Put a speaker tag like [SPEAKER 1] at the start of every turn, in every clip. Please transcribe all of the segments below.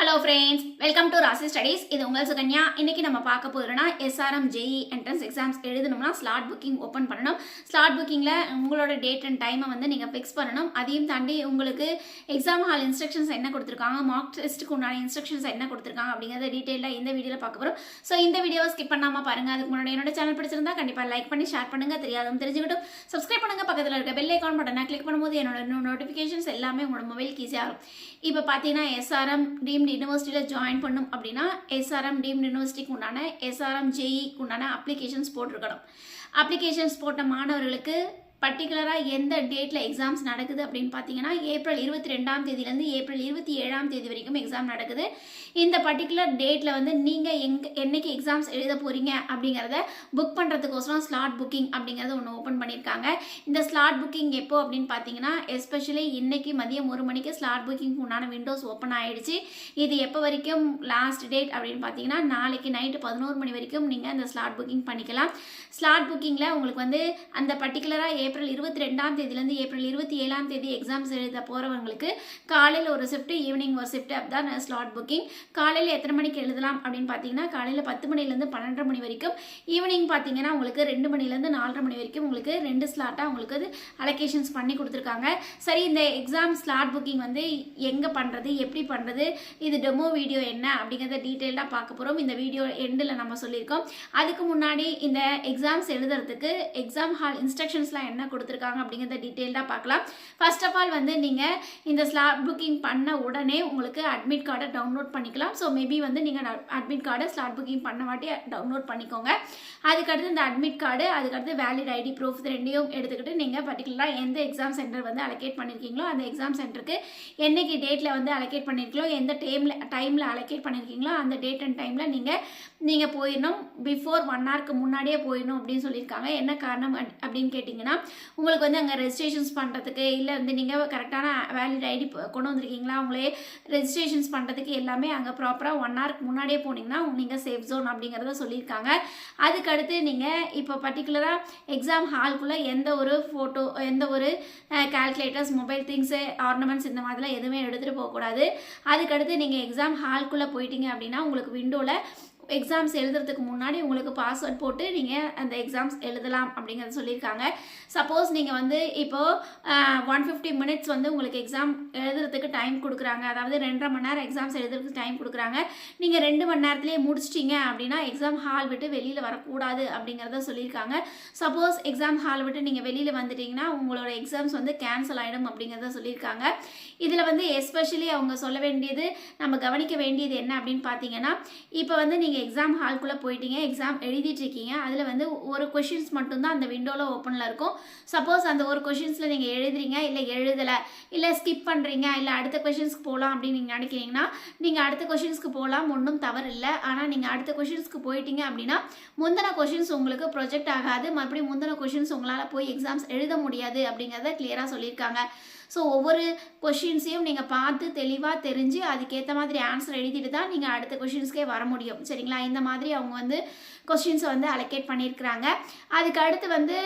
[SPEAKER 1] Hello friends, welcome to Rasi Studies. இது உங்கள் சுகன்யா. இன்னைக்கு நம்ம பார்க்க போறோம்னா SRM JEE என்ட்ரன்ஸ் எக்ஸாம்ஸ் எழுதணும்னா ஸ்லாட் புக்கிங் ஓபன் பண்ணனும். ஸ்லாட் புக்கிங்ல உங்களோட டேட் அண்ட் டைமை வந்து நீங்க ஃபிக்ஸ் பண்ணனும். அதையும் தாண்டி உங்களுக்கு எக்ஸாம் ஹால் இன்ஸ்ட்ரக்ஷன்ஸ் என்ன கொடுத்திருக்காங்க, மார்க் டெஸ்ட்க்கு உண்டான இன்ஸ்ட்ரக்ஷன்ஸ் என்ன கொடுத்திருக்காங்க அப்படிங்கறத டீடைலா இந்த வீடியோல பார்க்க போறோம். சோ இந்த வீடியோவை ஸ்கிப் பண்ணாம பாருங்க. அதுக்கு முன்னாடி என்னோட சேனல் பிடிச்சிருந்தா கண்டிப்பா லைக் பண்ணி ஷேர் பண்ணுங்க. தெரியாதவங்க தெரிஞ்சுக்கிட்டும் சப்ஸ்கிரைப் பண்ணுங்க. பக்கத்துல இருக்க பெல் ஐகான் பட்டனை கிளிக் பண்ணும்போது என்னோட நோட்டிஃபிகேஷன்ஸ் எல்லாமே உங்களோட மொபைலுக்கு ஈஸியா வரும். இப்போ பாத்தீங்கன்னா SRM டீம்டு யூனிவர்சிட்டியில ஜாயின் பண்ணும் அப்படின்னா SRM டீம்டு யூனிவர்சிட்டிக்கு உண்டான SRM JEE உண்டான அப்ளிகேஷன்ஸ் போட்டிருக்கணும். அப்ளிகேஷன்ஸ் போட்ட மாணவர்களுக்கு பர்டிகுலராக எந்த டேட்டில் எக்ஸாம்ஸ் நடக்குது அப்படின்னு பார்த்தீங்கன்னா ஏப்ரல் 22ஆம் தேதியிலேருந்து ஏப்ரல் 27ஆம் தேதி வரைக்கும் எக்ஸாம் நடக்குது. இந்த பர்டிகுலர் டேட்டில் வந்து நீங்கள் என்னைக்கு எக்ஸாம்ஸ் எழுத போகிறீங்க அப்படிங்கிறத புக் பண்ணுறதுக்கோசரம் ஸ்லாட் புக்கிங் அப்படிங்கிறத ஒன்று ஓப்பன் பண்ணியிருக்காங்க. இந்த ஸ்லாட் புக்கிங் எப்போ அப்படின்னு பார்த்தீங்கன்னா எஸ்பெஷலி இன்னைக்கு மதியம் 1 மணிக்கு ஸ்லாட் புக்கிங் உண்டான விண்டோஸ் ஓப்பன் ஆகிடுச்சு. இது எப்போ வரைக்கும் லாஸ்ட் டேட் அப்படின்னு பார்த்தீங்கன்னா நாளைக்கு நைட்டு 11 மணி வரைக்கும் நீங்கள் அந்த ஸ்லாட் புக்கிங் பண்ணிக்கலாம். ஸ்லாட் புக்கிங்கில் உங்களுக்கு வந்து அந்த பர்டிகுலராக ஏப்ரல் 22ஆம் தேதியிலேருந்து ஏப்ரல் 27ஆம் தேதி எக்ஸாம்ஸ் எழுத போகிறவங்களுக்கு காலையில் ஒரு ஷிஃப்ட், ஈவினிங் ஒரு ஷிஃப்ட் அதுதான் ஸ்லாட் புக்கிங். காலையில் எத்தனை மணிக்கு எழுதலாம் அப்படின்னு பார்த்தீங்கன்னா காலையில் 10 மணிலேருந்து 12 மணி வரைக்கும், ஈவினிங் பார்த்தீங்கன்னா உங்களுக்கு 2 மணிலேருந்து 4:30 மணி வரைக்கும் உங்களுக்கு 2 ஸ்லாட்டாக உங்களுக்கு அலோகேஷன்ஸ் பண்ணி கொடுத்துருக்காங்க. சரி, இந்த எக்ஸாம் ஸ்லாட் புக்கிங் வந்து எங்கே பண்ணுறது, எப்படி பண்ணுறது, இது டெமோ வீடியோ என்ன அப்படிங்கிறத டீட்டெயிலாக பார்க்க போகிறோம். இந்த வீடியோ எண்டில் நம்ம சொல்லியிருக்கோம். அதுக்கு முன்னாடி இந்த எக்ஸாம்ஸ் எழுதுறதுக்கு எக்ஸாம் ஹால் இன்ஸ்ட்ரக்ஷன்ஸ்லாம் என்ன கொடுத்துருக்காங்க அப்படிங்கிறத டீட்டெயிலாக பார்க்கலாம். ஃபர்ஸ்ட் ஆஃப் ஆல் வந்து நீங்கள் இந்த ஸ்லாட் புக்கிங் பண்ண உடனே உங்களுக்கு அட்மிட் கார்டை டவுன்லோட் பண்ணிக்கலாம். ஸோ மேபி வந்து நீங்கள் அட்மிட் கார்டை ஸ்லாட் புக்கிங் பண்ண வாட்டி டவுன்லோட் பண்ணிக்கோங்க. அதுக்கடுத்து இந்த அட்மிட் கார்டு, அதுக்கடுத்து வேலிட் ஐடி ப்ரூஃப் ரெண்டையும் எடுத்துக்கிட்டு நீங்கள் பர்டிகுலராக எந்த எக்ஸாம் சென்டர் வந்து அலோகேட் பண்ணியிருக்கீங்களோ அந்த எக்ஸாம் சென்டருக்கு என்னைக்கு டேட்டில் வந்து அலோகேட் பண்ணியிருக்கீங்களோ, எந்த டைமில் அலோகேட் பண்ணியிருக்கீங்களோ அந்த டேட் அண்ட் டைமில் நீங்கள் போயிடணும். பிஃபோர் 1 ஹவருக்கு முன்னாடியே போயிடணும் அப்படின்னு சொல்லியிருக்காங்க. என்ன காரணம் அப்படின்னு கேட்டிங்கன்னா உங்களுக்கு வந்து அங்கே ரெஜிஸ்ட்ரேஷன்ஸ் பண்ணுறதுக்கு, இல்லை வந்து நீங்கள் கரெக்டான வேலிட் ஐடி கொண்டு வந்திருக்கீங்களா, உங்களே ரெஜிஸ்ட்ரேஷன்ஸ் பண்ணுறதுக்கு எல்லாமே அங்கே ப்ராப்பராக 1 ஹவருக்கு முன்னாடியே போனீங்கன்னா நீங்கள் சேஃப் ஜோன் அப்படிங்கிறத சொல்லியிருக்காங்க. அதுக்கடுத்து நீங்கள் இப்போ பர்டிகுலராக எக்ஸாம் ஹால்குள்ளே எந்த ஒரு ஃபோட்டோ, எந்த ஒரு கால்குலேட்டர்ஸ், மொபைல் திங்ஸு, ஆர்னமெண்ட்ஸ் இந்த மாதிரிலாம் எதுவுமே எடுத்துகிட்டு போகக்கூடாது. அதுக்கடுத்து நீங்கள் எக்ஸாம் ஹால்குள்ளே போயிட்டீங்க அப்படின்னா உங்களுக்கு விண்டோவில் எக்ஸாம்ஸ் எழுதுறதுக்கு முன்னாடி உங்களுக்கு பாஸ்வேர்ட் போட்டு நீங்கள் அந்த எக்ஸாம்ஸ் எழுதலாம் அப்படிங்கிறது சொல்லியிருக்காங்க. சப்போஸ் நீங்கள் வந்து இப்போது 150 மினிட்ஸ் வந்து உங்களுக்கு எக்ஸாம் எழுதுறதுக்கு டைம் கொடுக்குறாங்க, அதாவது 2.5 மணி நேரம் எக்ஸாம்ஸ் எழுதுறதுக்கு டைம் கொடுக்குறாங்க. நீங்கள் 2 மணி நேரத்துலேயே முடிச்சிட்டிங்க அப்படின்னா எக்ஸாம் ஹால் விட்டு வெளியில் வரக்கூடாது அப்படிங்கிறத சொல்லியிருக்காங்க. சப்போஸ் எக்ஸாம் ஹால் விட்டு நீங்கள் வெளியில் வந்துட்டீங்கன்னா உங்களோட எக்ஸாம்ஸ் வந்து கேன்சல் ஆகிடும் அப்படிங்கிறத சொல்லியிருக்காங்க. இதில் வந்து எஸ்பெஷலி அவங்க சொல்ல வேண்டியது, நம்ம கவனிக்க வேண்டியது என்ன அப்படின்னு பார்த்தீங்கன்னா, இப்போ வந்து நீங்கள் எக்ஸாம் ஹால்குள்ளே போயிட்டீங்க, எக்ஸாம் எழுதிட்டு இருக்கீங்க. அதில் வந்து ஒரு கொஷின்ஸ் மட்டும்தான் அந்த விண்டோவில் ஓப்பனில் இருக்கும். சப்போஸ் அந்த ஒரு கொஷின்ஸில் நீங்கள் எழுதுறீங்க, இல்லை எழுதலை, இல்லை ஸ்கிப் பண்ணுறீங்க, இல்லை அடுத்த கொஷின்ஸ்க்கு போகலாம் அப்படின்னு நீங்கள் நினைக்கிறீங்கன்னா நீங்கள் அடுத்த கொஷின்ஸ்க்கு போகலாம், ஒன்றும் தவறு இல்லை. ஆனால் நீங்கள் அடுத்த கொஷின்ஸ்க்கு போயிட்டீங்க அப்படின்னா முந்தின கொஷின்ஸ் உங்களுக்கு ப்ரொஜெக்ட் ஆகாது, மறுபடியும் முந்தின கொஷின்ஸ் உங்களால் போய் எக்ஸாம்ஸ் எழுத முடியாது அப்படிங்கிறத கிளியராக சொல்லியிருக்காங்க. ஸோ ஒவ்வொரு கொஷின்ஸையும் நீங்கள் பார்த்து தெளிவாக தெரிஞ்சு அதுக்கேற்ற மாதிரி ஆன்சர் எழுதிட்டு தான் நீங்கள் அடுத்த கொஷின்ஸ்க்கே வர முடியும். சரிங்களா? இந்த மாதிரி அவங்க வந்து கொஸ்டின்ஸை வந்து அலோகேட் பண்ணியிருக்கிறாங்க. அதுக்கு அடுத்து வந்து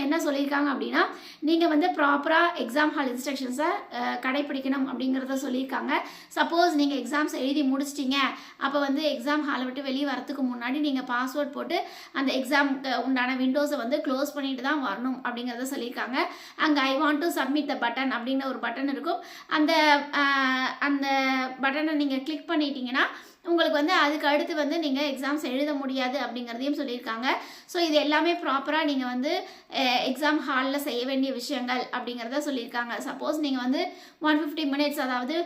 [SPEAKER 1] என்ன சொல்லியிருக்காங்க அப்படின்னா, நீங்கள் வந்து ப்ராப்பராக எக்ஸாம் ஹால் இன்ஸ்ட்ரக்ஷன்ஸை கடைப்பிடிக்கணும் அப்படிங்கிறத சொல்லியிருக்காங்க. சப்போஸ் நீங்கள் எக்ஸாம்ஸ் எழுதி முடிச்சிட்டிங்க, அப்போ வந்து எக்ஸாம் ஹாலை விட்டு வெளியே வரத்துக்கு முன்னாடி நீங்கள் பாஸ்வேர்ட் போட்டு அந்த எக்ஸாம் உண்டான விண்டோஸை வந்து க்ளோஸ் பண்ணிட்டு தான் வரணும் அப்படிங்கிறத சொல்லியிருக்காங்க. அங்கே I want to submit the button அப்படின்ற ஒரு பட்டன் இருக்கும். அந்த பட்டனை நீங்கள் கிளிக் பண்ணிட்டீங்கன்னா உங்களுக்கு வந்து அதுக்கு அடுத்து வந்து நீங்கள் எக்ஸாம்ஸ் எழுத முடியாது அப்படிங்கிறதையும் சொல்லியிருக்காங்க. ஸோ இது எல்லாமே ப்ராப்பராக நீங்கள் வந்து எக்ஸாம் ஹாலில் செய்ய வேண்டிய விஷயங்கள் அப்படிங்கிறத சொல்லியிருக்காங்க. சப்போஸ் நீங்கள் வந்து 150 மினிட்ஸ், அதாவது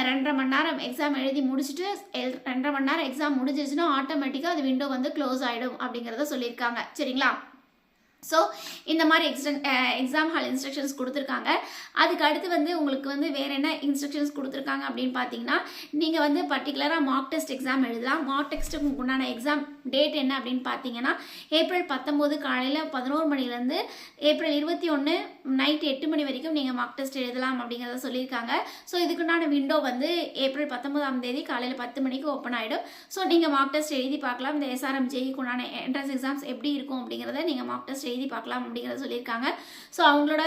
[SPEAKER 1] 2.5 மணி நேரம் எக்ஸாம் எழுதி முடிச்சுட்டு 2.5 மணி நேரம் எக்ஸாம் முடிஞ்சிச்சுன்னா ஆட்டோமேட்டிக்காக அது விண்டோ வந்து க்ளோஸ் ஆகிடும் அப்படிங்கிறத சொல்லியிருக்காங்க. சரிங்களா? ஸோ இந்த மாதிரி எக்ஸாம் ஹால் இன்ஸ்ட்ரக்ஷன்ஸ் கொடுத்துருக்காங்க. அதுக்கு அடுத்து வந்து உங்களுக்கு வந்து வேறு என்ன இன்ஸ்ட்ரக்ஷன்ஸ் கொடுத்துருக்காங்க அப்படின்னு பார்த்தீங்கன்னா, நீங்கள் வந்து பர்டிகுலராக மார்க் டெஸ்ட் எக்ஸாம் எழுதலாம். மார்க் டெஸ்ட்டுக்கு உண்டான எக்ஸாம் டேட் என்ன அப்படின்னு பார்த்தீங்கன்னா ஏப்ரல் 19 காலையில் 11 மணிலேருந்து ஏப்ரல் 21 நைட் 8 மணி வரைக்கும் நீங்கள் மார்க் டெஸ்ட் எழுதலாம் அப்படிங்கிறத சொல்லியிருக்காங்க. ஸோ இதுக்குண்டான விண்டோ வந்து ஏப்ரல் 19ஆம் தேதி காலையில் 10 மணிக்கு ஓப்பன் ஆகிடும். ஸோ நீங்கள் மார்க் டெஸ்ட் எழுதி பார்க்கலாம். இந்த SRM JEE உண்டான என்ட்ரன்ஸ் எக்ஸாம்ஸ் எப்படி இருக்கும் அப்படிங்கிறத நீங்கள் மார்க் டெஸ்ட் எழுதி பார்க்கலாம் அப்படிங்கிறத சொல்லியிருக்காங்க. ஸோ அவங்களோட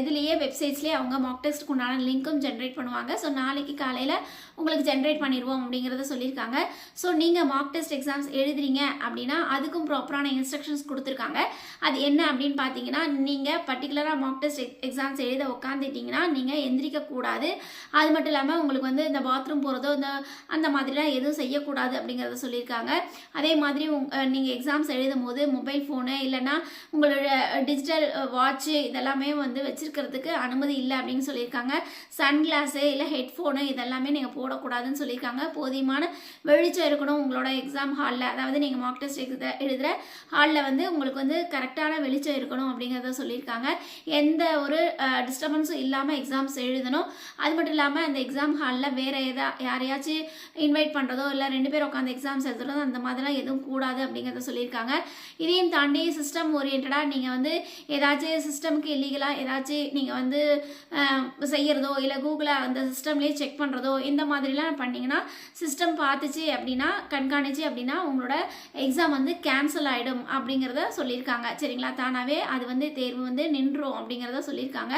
[SPEAKER 1] இதுலேயே வெப்சைட்ஸ்லேயே அவங்க மார்க் டெஸ்ட்டுக்கு உண்டான லிங்க்கும் ஜென்ரேட் பண்ணுவாங்க. ஸோ நாளைக்கு காலையில் உங்களுக்கு ஜென்ரேட் பண்ணிடுவோம் அப்படிங்கிறத சொல்லியிருக்காங்க. ஸோ நீங்கள் மார்க் டெஸ்ட் எக்ஸாம்ஸ் எழுதுறீங்க அப்படின்னா அதுக்கும் ப்ராப்பரான இன்ஸ்ட்ரக்ஷன்ஸ் கொடுத்துருக்காங்க. அது என்ன அப்படின்னு பார்த்தீங்கன்னா, நீங்கள் பர்டிகுலராக மார்க் டெஸ்ட் எக்ஸாம்ஸ் எழுத உட்காந்துட்டிங்கன்னா நீங்கள் எந்திரிக்கக்கூடாது. அது மட்டும் இல்லாமல் உங்களுக்கு வந்து இந்த பாத்ரூம் போகிறதோ அந்த மாதிரிலாம் எதுவும் செய்யக்கூடாது அப்படிங்கிறத சொல்லியிருக்காங்க. அதே மாதிரி நீங்கள் எக்ஸாம்ஸ் எழுதும் போது மொபைல் ஃபோனு இல்லைன்னா உங்களோட டிஜிட்டல் வாட்ச்சு இதெல்லாமே வந்து வச்சிருக்கிறதுக்கு அனுமதி இல்லை அப்படின்னு சொல்லியிருக்காங்க. சன்கிளாஸு இல்லை ஹெட்ஃபோனு இதெல்லாமே நீங்கள் போடக்கூடாதுன்னு சொல்லியிருக்காங்க. போதியமான வெளிச்சம் இருக்கணும் உங்களோட எக்ஸாம் ஹாலில், அதாவது நீங்கள் மார்க் டெஸ்ட் எழுதுகிற ஹாலில் வந்து உங்களுக்கு வந்து கரெக்டான வெளிச்சம் இருக்கணும் அப்படிங்கிறத சொல்லியிருக்காங்க. எந்த ஒரு டிஸ்டர்பன்ஸும் இல்லாமல் எக்ஸாம்ஸ் எழுதணும். அது மட்டும் இல்லாமல் அந்த எக்ஸாம் ஹாலில் வேறு யாரையாச்சும் இன்வைட் பண்ணுறதோ இல்லை 2 பேர் உட்காந்து எக்ஸாம்ஸ் எழுதுறதோ அந்த மாதிரிலாம் எதுவும் கூடாது அப்படிங்கிறத சொல்லியிருக்காங்க. இதையும் தாண்டி சிஸ்டம் ஓரியன்டாக நீங்கள் வந்து ஏதாச்சும் சிஸ்டமுக்கு இல்லீகலாக ஏதாச்சும் நீங்கள் வந்து செய்கிறதோ இல்லை கூகுளை அந்த சிஸ்டம்லேயே செக் பண்ணுறதோ இந்த மாதிரிலாம் பண்ணிங்கன்னா சிஸ்டம் பார்த்துச்சு அப்படின்னா கண்காணிச்சு அப்படின்னா உங்களோட எக்ஸாம் வந்து கேன்சல் ஆகிடும் அப்படிங்கிறத சொல்லியிருக்காங்க. சரிங்களா, தானாகவே அது வந்து தேர்வு வந்து நின்றும் அப்படிங்கிறத சொல்லியிருக்காங்க.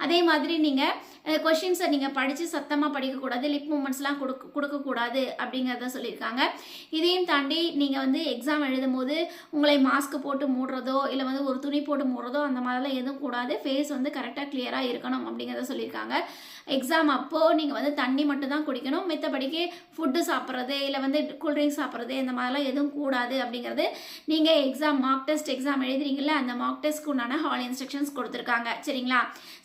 [SPEAKER 1] அதே மாதிரி நீங்கள் கொஷின்ஸை நீங்கள் படித்து சத்தமாக படிக்கக்கூடாது, லிப் மூமெண்ட்ஸ்லாம் கொடுக்கக்கூடாது அப்படிங்கிறத சொல்லியிருக்காங்க. இதையும் தாண்டி நீங்கள் வந்து எக்ஸாம் எழுதும் போது உங்களை மாஸ்க் போட்டு மூடுறதோ இல்லை வந்து ஒரு துணி போட்டு மூடுறதோ அந்த மாதிரிலாம் எதுவும் கூடாது. ஃபேஸ் வந்து கரெக்டாக கிளியராக இருக்கணும் அப்படிங்கிறத சொல்லியிருக்காங்க. எக்ஸாம் அப்போது நீங்கள் வந்து தண்ணி மட்டும் தான் குடிக்கணும். மித்தபடிக்கு ஃபுட்டு சாப்பிட்றது இல்லை வந்து கூல்ட்ரிங்க்ஸ் சாப்பிட்றது இந்த மாதிரிலாம் எதுவும் கூடாது அப்படிங்கிறது நீங்கள் எக்ஸாம் மார்க் டெஸ்ட் எக்ஸாம் எழுதுறீங்களா அந்த மார்க் டெஸ்ட்க்கு உண்டான ஹால் இன்ஸ்ட்ரக்ஷன்ஸ் கொடுத்துருக்காங்க. சரிங்களா,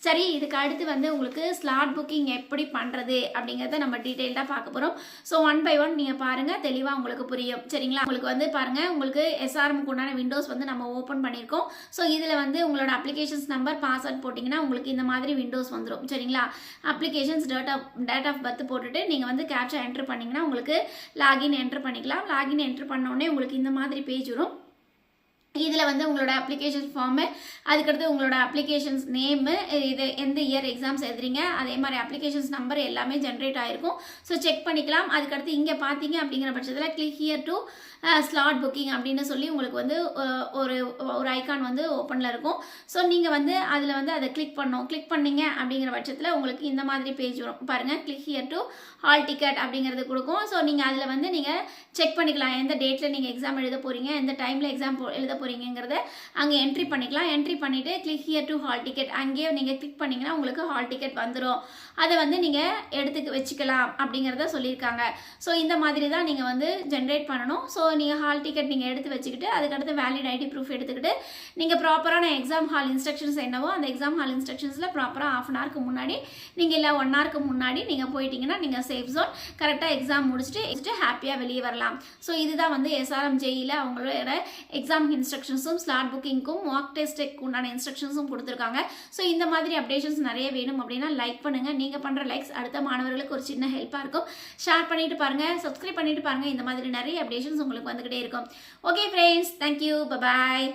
[SPEAKER 1] சரி, இதுக்கு அடுத்து வந்து உங்களுக்கு ஸ்லாட் புக்கிங் எப்படி பண்ணுறது அப்படிங்கிறத நம்ம டீட்டெயில்டாக பார்க்க போகிறோம். ஸோ 1 by 1 நீங்கள் பாருங்கள், தெளிவாக உங்களுக்கு புரியும். சரிங்களா, உங்களுக்கு வந்து பாருங்கள், உங்களுக்கு எஸ்ஆர்எம்க்கு உண்டான விண்டோஸ் வந்து நம்ம ஓப்பன் பண்ணியிருக்கோம். ஸோ இதில் வந்து உங்களோட அப்ளிகேஷன்ஸ் நம்பர் பாஸ்வேர்ட் போட்டிங்கன்னா உங்களுக்கு இந்த மாதிரி விண்டோஸ் வந்துடும். சரிங்களா, அப்ளிகேஷன்ஸ் டேட் ஆஃப் பர்த் போட்டுட்டு நீங்கள் வந்து கேப்சா என்ட்ரு பண்ணிங்கன்னா உங்களுக்கு லாகின் என்ட்ரு பண்ணிக்கலாம். லாகின் என்ட்ரு பண்ணோடனே உங்களுக்கு இந்த மாதிரி பேஜ் வரும். இதில் வந்து உங்களோட அப்ளிகேஷன் ஃபார்மு, அதுக்கடுத்து உங்களோட அப்ளிகேஷன்ஸ் நேமு, இது எந்த இயர் எக்ஸாம்ஸ் எழுதுறீங்க, அதே மாதிரி அப்ளிகேஷன்ஸ் நம்பர் எல்லாமே ஜென்ரேட் ஆகிருக்கும். ஸோ செக் பண்ணிக்கலாம். அதுக்கடுத்து இங்கே பார்த்தீங்க அப்படிங்கிற பட்சத்தில் click here to slot booking அப்படின்னு சொல்லி உங்களுக்கு வந்து ஒரு ஐக்கான் வந்து ஓப்பனில் இருக்கும். ஸோ நீங்கள் வந்து அதில் வந்து அதை கிளிக் பண்ணணும். கிளிக் பண்ணிங்க அப்படிங்கிற பட்சத்தில் உங்களுக்கு இந்த மாதிரி பேஜ் வரும். பாருங்கள், click here to hall ticket அப்படிங்கிறது கொடுக்கும். ஸோ நீங்கள் அதில் வந்து நீங்கள் செக் பண்ணிக்கலாம் எந்த டேட்டில் நீங்கள் எக்ஸாம் எழுத போகிறீங்க, எந்த டைமில் எக்ஸாம் எழுத போகிறீங்கிறத அங்கே என்ட்ரி பண்ணிக்கலாம். என்ட்ரி பண்ணிவிட்டு click here to hall ticket அங்கேயே நீங்கள் கிளிக் பண்ணிங்கன்னா உங்களுக்கு ஹால் டிக்கெட் வந்துடும். அதை வந்து நீங்கள் எடுத்து வச்சுக்கலாம் அப்படிங்கிறத சொல்லியிருக்காங்க. ஸோ இந்த மாதிரி தான் நீங்கள் வந்து ஜென்ரேட் பண்ணணும். ஸோ நீங்கள் ஹால் டிக்கெட் நீங்கள் எடுத்து வச்சுக்கிட்டு அதுக்கடுத்து வேலிட் ஐடி ப்ரூஃப் எடுத்துக்கிட்டு நீங்கள் ப்ராப்பரான எக்ஸாம் ஹால் இன்ஸ்ட்ரக்ஷன்ஸ் என்னவோ அந்த எக்ஸாம் ஹால் இன்ஸ்ட்ரக்ஷன்ஸில் ப்ராப்பராக 1/2 ஹவருக்கு முன்னாடி நீங்கள் இல்லை 1 ஹவருக்கு முன்னாடி நீங்கள் போயிட்டீங்கன்னா நீங்கள் சேஃப் ஜோன் கரெக்டாக எக்ஸாம் முடிச்சுட்டு ஹாப்பியாக வெளியே வரலாம். ஸோ இதுதான் வந்து எஸ்ஆர்எம் ஜேஇயில் அவங்களோட எக்ஸாம் இன்ஸ்ட்ரக்ஷன்ஸும் ஸ்லாட் புக்கிங்க்கும் மார்க் டெஸ்ட்டுக்கு உண்டான இன்ஸ்ட்ரக்ஷன்ஸும் கொடுத்துருக்காங்க. ஸோ இந்த மாதிரி அப்டேஷன்ஸ் நிறைய வேணும் அப்படின்னா லைக் பண்ணுங்கள். நீங்கள் பண்ணுற லைக்ஸ் அடுத்த மாணவர்களுக்கு ஒரு சின்ன ஹெல்ப்பாக இருக்கும். ஷேர் பண்ணிட்டு பாருங்கள், சப்ஸ்கிரைப் பண்ணிட்டு பாருங்கள். இந்த மாதிரி நிறைய அப்டேஷன்ஸ் உங்களுக்கு வந்துக்கிட்டே இருக்கும். Okay friends, thank you, bye bye.